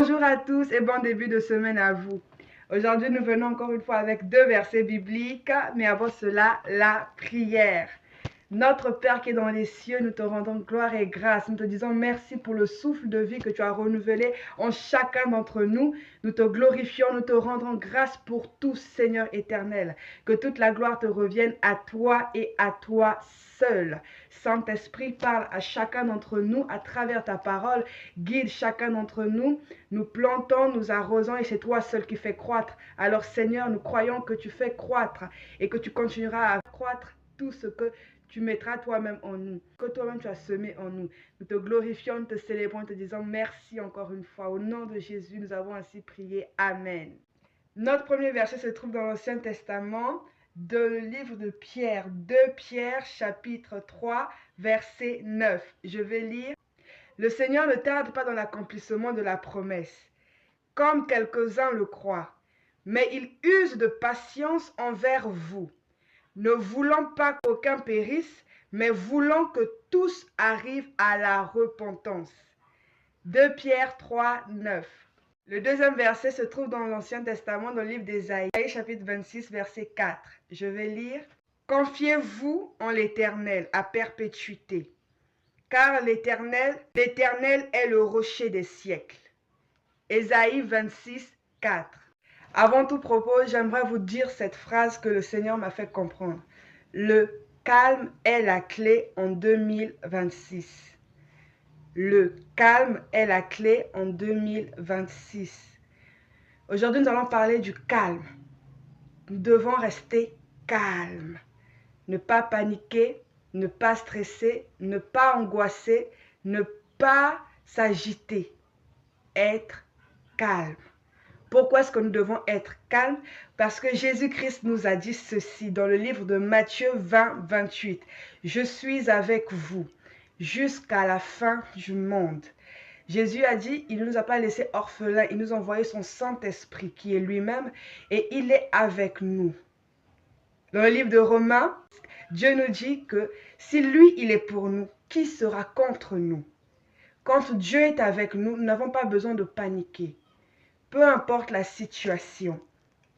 Bonjour à tous et bon début de semaine à vous. Aujourd'hui, nous venons encore une fois avec 2 versets bibliques, mais avant cela, la prière. Notre Père qui est dans les cieux, nous te rendons gloire et grâce. Nous te disons merci pour le souffle de vie que tu as renouvelé en chacun d'entre nous. Nous te glorifions, nous te rendons grâce pour tout, Seigneur éternel. Que toute la gloire te revienne à toi et à toi seul. Saint-Esprit, parle à chacun d'entre nous à travers ta parole. Guide chacun d'entre nous. Nous plantons, nous arrosons et c'est toi seul qui fais croître. Alors Seigneur, nous croyons que tu fais croître et que tu continueras à croître tout ce que tu mettras toi-même en nous, que toi-même tu as semé en nous. Nous te glorifions, nous te célébrons, te disant merci encore une fois. Au nom de Jésus, nous avons ainsi prié. Amen. Notre premier verset se trouve dans l'Ancien Testament, dans le livre de Pierre, 2 Pierre, chapitre 3, verset 9. Je vais lire. Le Seigneur ne tarde pas dans l'accomplissement de la promesse, comme quelques-uns le croient, mais il use de patience envers vous, ne voulant pas qu'aucun périsse, mais voulant que tous arrivent à la repentance. 2 Pierre 3, 9. Le deuxième verset se trouve dans l'Ancien Testament, dans le livre d'Ésaïe, chapitre 26, verset 4. Je vais lire. Confiez-vous en l'Éternel à perpétuité, car l'Éternel est le rocher des siècles. Ésaïe 26, 4. Avant tout propos, j'aimerais vous dire cette phrase que le Seigneur m'a fait comprendre. Le calme est la clé en 2026. Le calme est la clé en 2026. Aujourd'hui, nous allons parler du calme. Nous devons rester calmes. Ne pas paniquer, ne pas stresser, ne pas angoisser, ne pas s'agiter. Être calme. Pourquoi est-ce que nous devons être calmes? Parce que Jésus-Christ nous a dit ceci dans le livre de Matthieu 20, 28. Je suis avec vous jusqu'à la fin du monde. Jésus a dit, il ne nous a pas laissés orphelins, il nous a envoyé son Saint-Esprit qui est lui-même et il est avec nous. Dans le livre de Romains, Dieu nous dit que si lui, il est pour nous, qui sera contre nous? Quand Dieu est avec nous, nous n'avons pas besoin de paniquer. Peu importe la situation,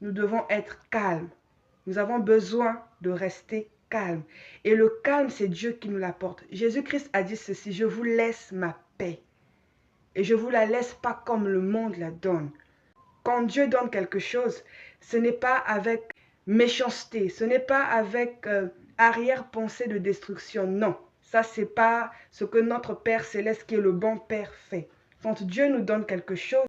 nous devons être calmes. Nous avons besoin de rester calmes. Et le calme, c'est Dieu qui nous l'apporte. Jésus-Christ a dit ceci, je vous laisse ma paix. Et je ne vous la laisse pas comme le monde la donne. Quand Dieu donne quelque chose, ce n'est pas avec méchanceté, ce n'est pas avec arrière-pensée de destruction. Non, ça, ce n'est pas ce que notre Père Céleste, qui est le bon Père, fait. Quand Dieu nous donne quelque chose,